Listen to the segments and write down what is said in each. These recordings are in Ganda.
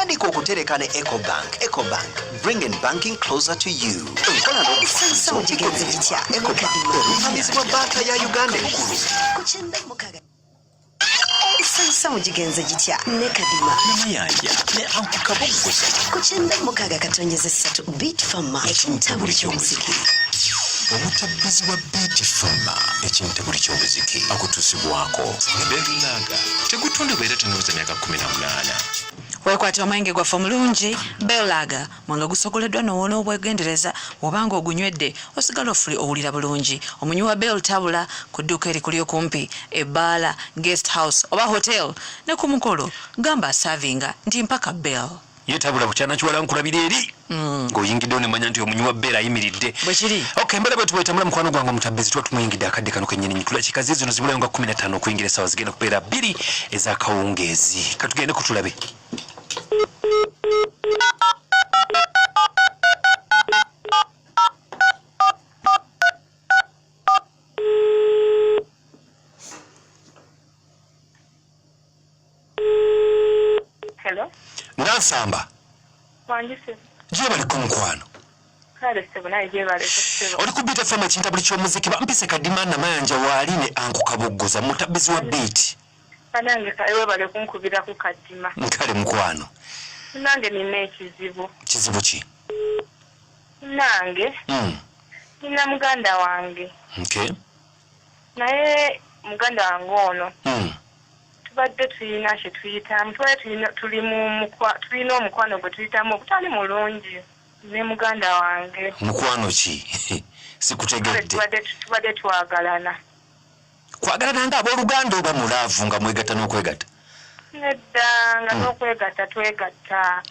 tandika okutereka ne Ecobank. Ecobank, bringing banking closer to you. Enkola n'obufuzi okigenze gitya Ecobank erungamizibwa banka ya Uganda enkulu. Sansa mujigenze gitya ne Kadima namayanja ne ankukaboggoza kuchenda mukaga katonyeze 3 beat fama ekintabuli ky'omuziki omutabbizi wa beat fama ekintabuli ky'omuziki akutusibwako Belaga tegutondebwa era tenuuza myaka 18 wekwata omwenge gwaffe omulungi Belaga mwanga gusogoleddwa n'owona obwegendereza obanga ogunywedde osigala ofuli owulira bulungi omunywi wa Bell tabula ku dduuka erikuli okumpi ebbaala guest house oba hotel ne ku mukolo gamba asavinga nti mpaka Bell ye tabula bukyana kiwala nkulabira eri ng'oyingiddewo ne manya nti omunywi wa Bell ayimiridde bwe kiri okay mbere bwe tuwetambula mukwano gwange omutabbizi tuba tumuyingidde akadde kano kennyini nyitula kikazi zino zibulayo nga 15 okuyingira essaawa zigenda kubeera 2 ez'akawungeezi katugende kutulabe. Hello? Nansamba. Wange se. Je bali ku mukwano. Kale se bona je bali ku se. Oli kubita fama kintabuli ky'omuziki bampise Kadima namayanja waali ne ankukaboggoza mutabbizi wa beat. Nange kale bali kunkubira ku Kadima. Nkale mukwano. Nange nina ekizibu. Kizibu ki? Nange. Nina muganda wange. Okay. Naye muganda wange ono. Tubadde tulina kye tuyitamu. Tulina omukwano gwe tuyitamu obutali mulungi ne muganda wange. Mukwano ki? Sikutegedde. Tubadde twagalana. Kwagalana nga abooluganda oba mulaavu nga mwegatta n'okwegatta? Nedda nga n'okwegatta twegatta.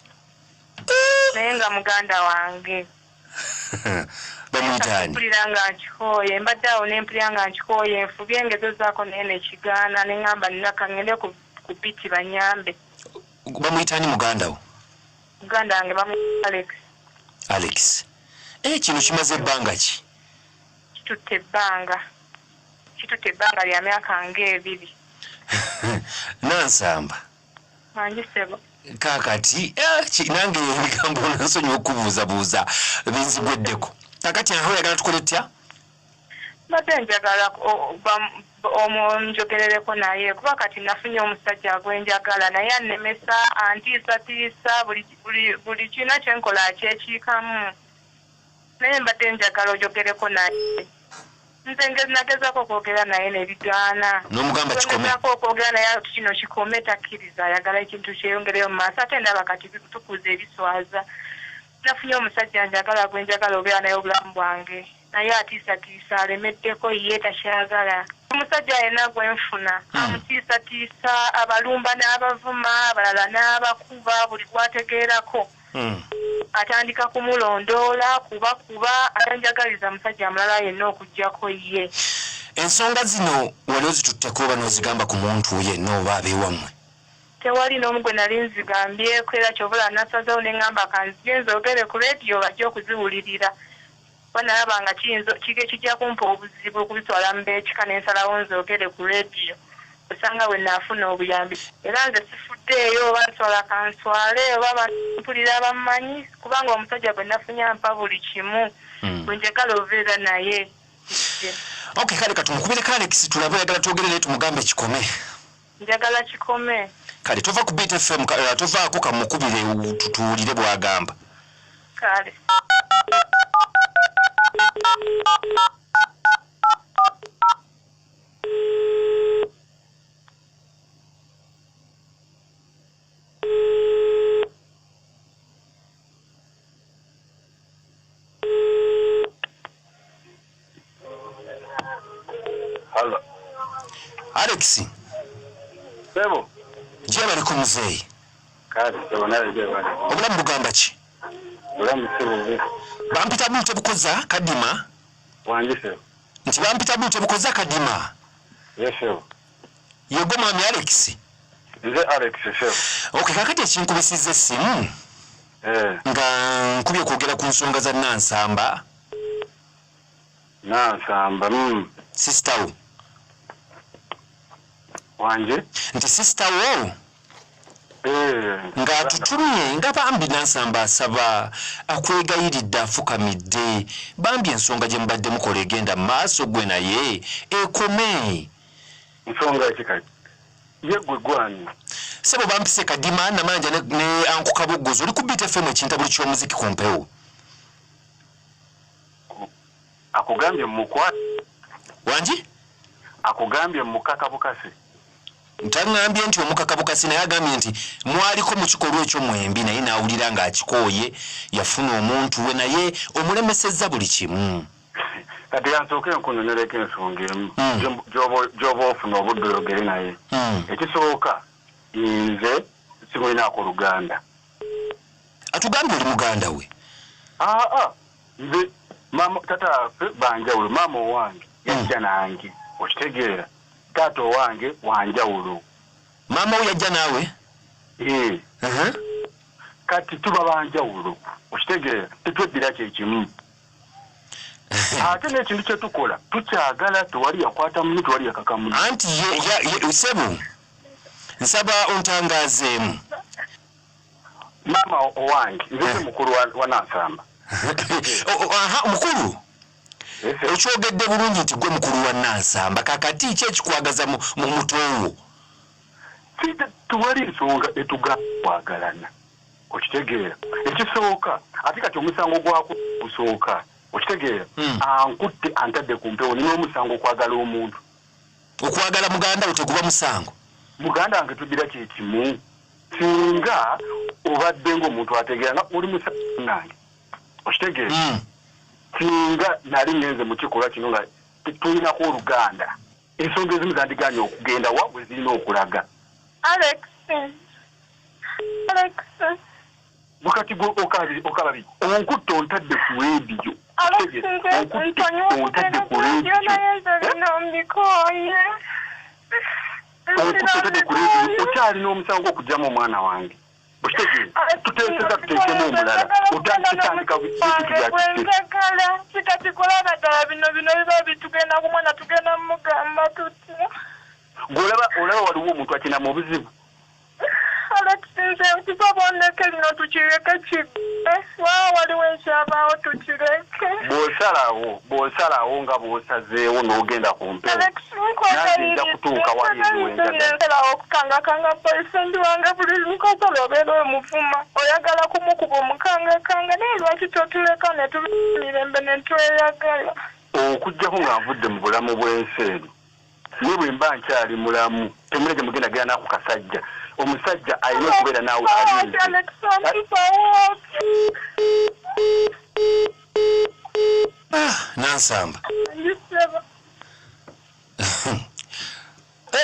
Naye nga muganda wange. Bamuyitaani? Mpulira nga nkikoye, mbadde awo ne mpulira nga nkikoye, enfubye engezo zaako naye ne kigaana ne ŋŋamba nina kangende ku biti banyambe. Bamuyitaani muganda wo? Muganda wange bamuyita Alex. Alex. Kino kimaze ebbanga ki? Kitutte ebbanga lya myaka nga 2. Nansamba. Wange sebo. Kakati nange ebigambo nansonyiwa okubuuzabuuza binzigweddeko. Kakati aho oyagala tukole tutya? Mbadde njagala omunjogerereko naye kuba kati nafunye omusajja gwenjagala naye annemesa antiisatiisa buli kiina kyenkola akyekiikamu. Naye mbadde njagala ojogereko naye. Nze nagezaako okwogera naye nebigaana. N'omugamba kikome? Nagezaako okwogera naye kino kikome takkiriza ayagala ekintu kyeyongereyo mu maaso ate ndaba kati tukuza ebiswaza. Nafunye omusajja njagala gwenjagala obeera naye obulamu bwange. Naye atiisatiisa alemeddeko ye takyagala. Omusajja yenna gwenfuna amutiisatiisa abalumba n'abavuma abalala n'abakuba buli gwategeerako. Atandika kumulondoola kuba atanjagaliza musajja mulala yenna okuggyako ye. Ensonga zino wali ozitutteko oba n'ozigamba ku muntu yenna oba abeewammwe? Tewali n'omu gwe nali nzigambyeko era kyobula nasazeewo ne ŋŋamba kanzige nzogere ku leediyo bajja okuziwulirira. Kuba nalaba nga kijja kumpa obuzibu okubitwala mu beekika n'ensalawo nzogere ku leediyo. Osanga bwe naafuna obuyambi. Era nze sifuddeeyo oba nswala kanswale oba bampulira bamumanyi kubanga omusajja gwe nafunye ampa buli kimu. Bwe njagala obeera naye. Okay, kale katumukubireko Alex tulabe oyagala twogere naye tumugambe kikome. Njagala kikome. Kale tova ku Beat FM tovaako kamukubire tutuwulire bw'agamba. Kale. Hello. Alex. Sebo. Je bali ku muzeeyi? Kale, sebo naye je bali. Obulamu bugamba ki? Obulamu sebo. Bampita bute bukoza Kadima? Wange sebo. Nti bampita bute bukoza Kadima? Yes sebo. Yego mwami Alex. Nze Alex sebo. Okay, kakati ekinkubisizza essimu. Nga nkubye okwogera ku nsonga za Nansamba. Nansamba. Sister wo. Wange? Nti sister wo. ng'atutumye nga bambi Nansamba asaba akwegayiridde afukamidde bambi ensonga gye mubadde mukola egenda maaso gwe naye ekome nsonga ekikati ye gwe gwani sebo bampise kadima namanja ne ankukabugozo oli ku BTFM ekintabuli ky'omuziki ku mpewo akugambye mukwat Wange akugambye mukakabukase ntangambye nti omukakabukasi naye agambye nti mwaliko mu kikolwa ekyo mwembi naye naawulira ng'akikooye yafuna omuntu we naye omulemesezza buli kimu kati yansooke nkunyonyoleko ensonga emu gy'oba ofuna obudde oyogere naye ekisooka nze simulinaako Luganda atugambye oli muganda we nze tata waffe banjawulo maama owange yajja nange okitegeera taata owange wanjawulo maama we yajja naawe kati tuba banjawulo okitegeera tetweddira kyekimu ate n'ekintu kyetukola tukyagala tewali yakwata muni tewali yakaka muni anti sebu nsaba ontangaazeemu maama owange nze mukulu wa Nansamba mukulu okyogedde bulungi nti gwe mukulu wa Nansamba kakati ki ekikwagaza mu mutowo tewali ensonga etugamba kwagalana okitegeera ekisooka ate kati omusango gwako gusooka okitegeera ankutte antadde ku mpewo nina omusango okwagala omuntu okwagala muganda we teguba musango muganda wange tuddira kyekimu singa obadde ng'omuntu ategeera nga oli musango nange okitegeera singa nali ngenze mu kikolwa kino nga tulinako Oluganda ensonga ezimu zandiganye okugenda wa bwe zirina okulaga Alex bukati gwe okabiri onkutte ontadde ku rediyo ontadde ku rediyo okyalina omusango okugyamu omwana wange okitegeera tuteeseza tuteekemu omulala tutandika kikatikolana ddala bino biba bitugenda ku mwana tugenda mugamba tuti olaba waliwo omuntu akina mu buzibu Alexinze tusoboneke lino tukireke kigwe waa waliwo ekyabaawo tukireke bw'osalawo nga bw'osazeewo n'ogenda ku mpewo nange kutuuka wali ebiwenjagala okukangakanga boyfriend wange buli lukozala obeera omuvuma oyagala kumukuba omukangakanga naye lwaki totuleka ne tumirembe ne tweyagala okuggyako nga nvudde mu bulamu bw'ensi eno ne bwe mba nkyali mulamu temulege mugenda genda naku kasajja omusajja alina okubeera naawe alinze Nansamba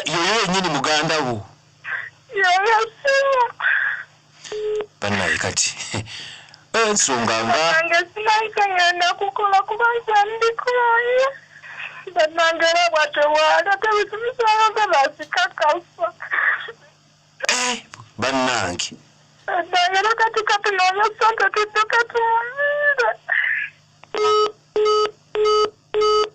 yoyo yennyini muganda wo bannaye kati ensonga nange sinaite ngenda kukola kubanga ndikoye bannange era bwatewala tebitumisayoga basikakasa bannange nangera kati katunonya sente tudduka tuwumire